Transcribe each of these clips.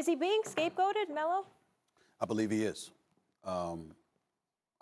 Is he being scapegoated, Melo? I believe he is. I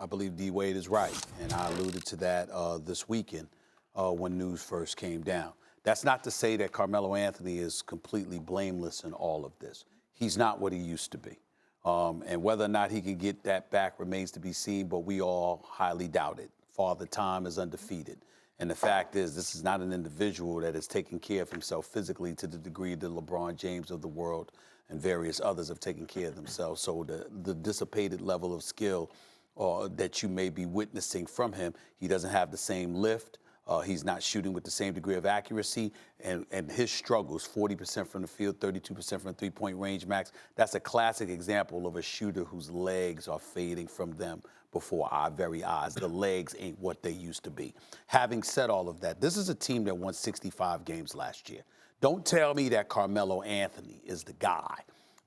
believe D. Wade is right, and I alluded to that this weekend when news first came down. That's not to say that Carmelo Anthony is completely blameless in all of this. He's not what he used to be. And whether or not he can get that back remains to be seen, but we all highly doubt it. Father Time is undefeated. And the fact is, this is not an individual that is taking care of himself physically to the degree that LeBron James of the world and various others have taken care of themselves. So the dissipated level of skill that you may be witnessing from him, he doesn't have the same lift. He's not shooting with the same degree of accuracy, and his struggles, 40% from the field, 32% from the three-point range, Max, that's a classic example of a shooter whose legs are fading from them before our very eyes. The legs ain't what they used to be. Having said all of that, this is a team that won 65 games last year. Don't tell me that Carmelo Anthony is the guy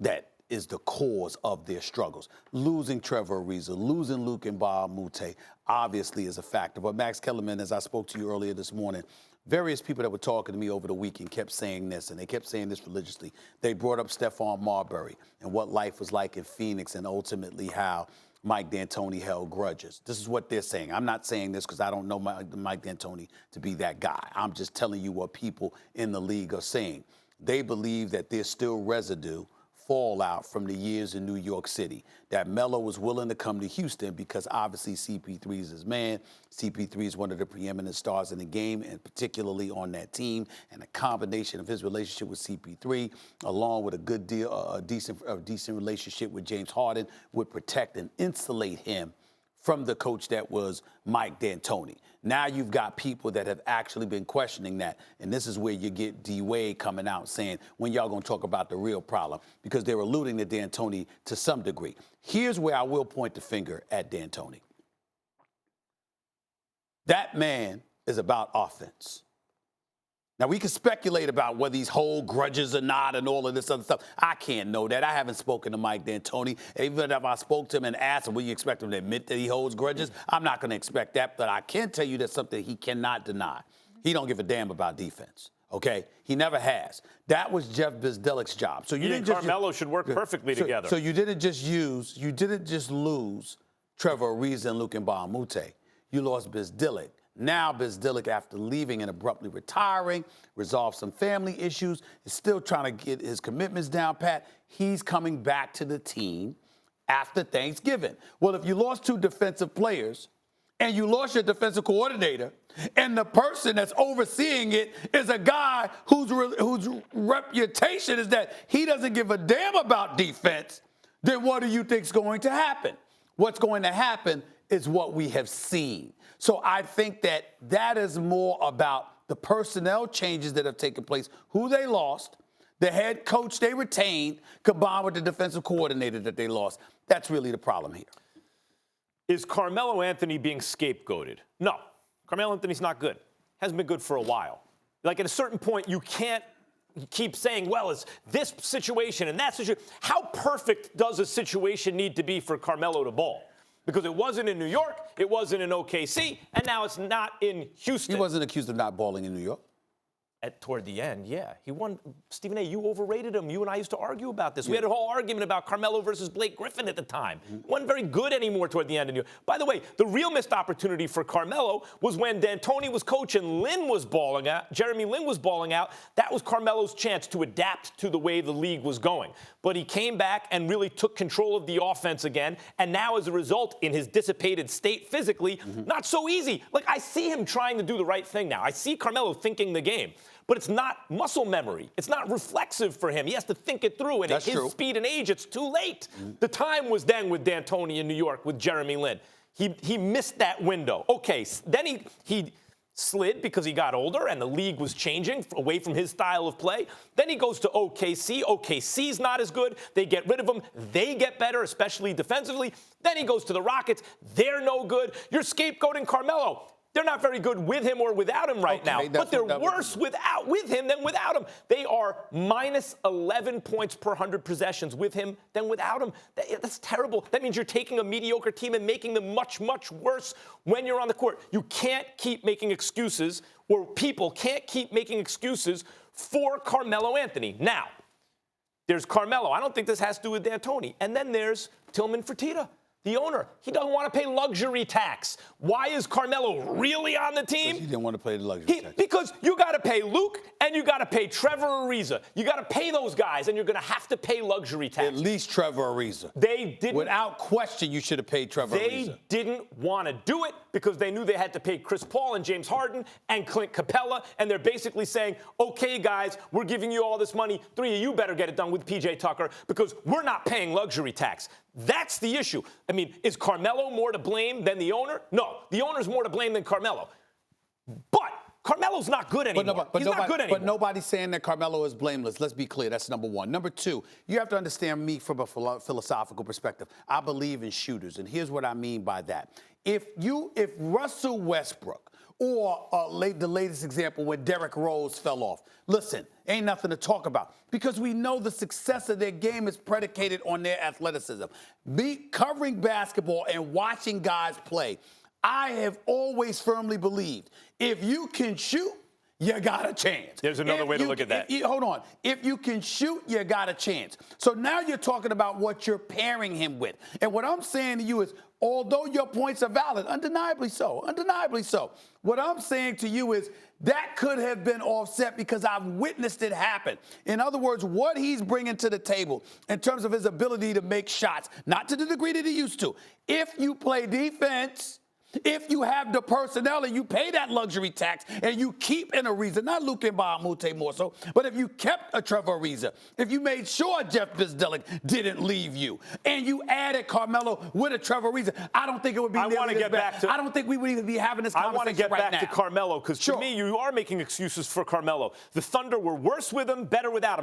that is the cause of their struggles. Losing Trevor Ariza, losing Luke Mbah-a-Moute obviously is a factor. But Max Kellerman, as I spoke to you earlier this morning, various people that were talking to me over the weekend kept saying this, and they kept saying this religiously. They brought up Stephon Marbury and what life was like in Phoenix and ultimately how Mike DAntoni held grudges. This is what they're saying. I'm not saying this because I don't know Mike DAntoni to be that guy. I'm just telling you what people in the league are saying. They believe that there's still residue, fallout from the years in New York City, that Melo was willing to come to Houston because obviously CP3 is his man. CP3 is one of the preeminent stars in the game, and particularly on that team. And a combination of his relationship with CP3, along with a decent relationship with James Harden, would protect and insulate him from the coach that was Mike DAntoni. Now you've got people that have actually been questioning that, and this is where you get D. Wade coming out saying, when y'all gonna talk about the real problem, because they're alluding to DAntoni to some degree. Here's where I will point the finger at DAntoni. That man is about offense. Now, we can speculate about whether he's hold grudges or not and all of this other stuff. I can't know that. I haven't spoken to Mike DAntoni. Even if I spoke to him and asked him, will you expect him to admit that he holds grudges? I'm not going to expect that, but I can tell you that's something he cannot deny. He don't give a damn about defense, okay? He never has. That was Jeff Bzdelik's job. So you didn't just Carmelo should work perfectly together. So you didn't just lose Trevor Ariza and Luke Mbah-a-Moute. You lost Bzdelik. Now Bzdelik, after leaving and abruptly retiring, resolved some family issues, is still trying to get his commitments down pat. He's coming back to the team after Thanksgiving. Well, if you lost two defensive players and you lost your defensive coordinator and the person that's overseeing it is a guy whose reputation is that he doesn't give a damn about defense, then what do you think is going to happen? What's going to happen is what we have seen. So I think that is more about the personnel changes that have taken place, who they lost, the head coach they retained, combined with the defensive coordinator that they lost. That's really the problem here. Is Carmelo Anthony being scapegoated? No. Carmelo Anthony's not good. Hasn't been good for a while. Like, at a certain point, you can't keep saying, well, it's this situation and that situation. How perfect does a situation need to be for Carmelo to ball? Because it wasn't in New York, it wasn't in OKC, and now it's not in Houston. He wasn't accused of not balling in New York. Toward the end, yeah. He won. Stephen A., you overrated him. You and I used to argue about this. Yeah. We had a whole argument about Carmelo versus Blake Griffin at the time. Wasn't very good anymore toward the end of New York. By the way, the real missed opportunity for Carmelo was when DAntoni was coach and Lin was balling out. Jeremy Lin was balling out. That was Carmelo's chance to adapt to the way the league was going. But he came back and really took control of the offense again. And now, as a result, in his dissipated state physically, not so easy. Like, I see him trying to do the right thing now. I see Carmelo thinking the game. But it's not muscle memory. It's not reflexive for him. He has to think it through. And at his speed and age, it's too late. The time was then with DAntoni in New York with Jeremy Lin. He missed that window. Okay, then he slid because he got older and the league was changing away from his style of play. Then he goes to OKC. OKC's not as good. They get rid of him. They get better, especially defensively. Then he goes to the Rockets. They're no good. You're scapegoating Carmelo. They're not very good with him or without him right now, but they're worse with him than without him. They are minus 11 points per 100 possessions with him than without him. That's terrible. That means you're taking a mediocre team and making them much, much worse when you're on the court. You can't keep making excuses, or people can't keep making excuses for Carmelo Anthony. Now, There's Carmelo. I don't think this has to do with D'Antoni. And then there's Tillman Fertitta, the owner. He doesn't want to pay luxury tax. Why is Carmelo really on the team? He didn't want to pay the luxury tax. Because you got to pay Luke and you got to pay Trevor Ariza. You got to pay those guys, and you're going to have to pay luxury tax. At least Trevor Ariza. They didn't. Without question, you should have paid Trevor Ariza. They didn't want to do it because they knew they had to pay Chris Paul and James Harden and Clint Capella, and they're basically saying, okay, guys, we're giving you all this money. 3 of you better get it done with P.J. Tucker because we're not paying luxury tax. That's the issue. I mean, is Carmelo more to blame than the owner? No, the owner's more to blame than Carmelo. But Carmelo's not good anymore. He's not good anymore. But nobody's saying that Carmelo is blameless. Let's be clear. That's number one. Number two, you have to understand me from a philosophical perspective. I believe in shooters, and here's what I mean by that. If Russell Westbrook, or the latest example when Derrick Rose fell off. Listen, ain't nothing to talk about because we know the success of their game is predicated on their athleticism. Covering basketball and watching guys play, I have always firmly believed if you can shoot, you got a chance. There's another way to look at that. Hold on. If you can shoot, you got a chance. So now you're talking about what you're pairing him with. And what I'm saying to you is, although your points are valid, undeniably so, what I'm saying to you is that could have been offset because I've witnessed it happen. In other words, what he's bringing to the table in terms of his ability to make shots, not to the degree that he used to. If you play defense, if you have the personnel and you pay that luxury tax and you keep an Ariza, not Luke and Bahamute more so, but if you kept a Trevor Ariza, if you made sure Jeff Bizdelic didn't leave you, and you added Carmelo with a Trevor Ariza, I don't think it would be nearly as bad. I don't think we would even be having this conversation right now. I want to get back to Carmelo because to me, you are making excuses for Carmelo. The Thunder were worse with him, better without him.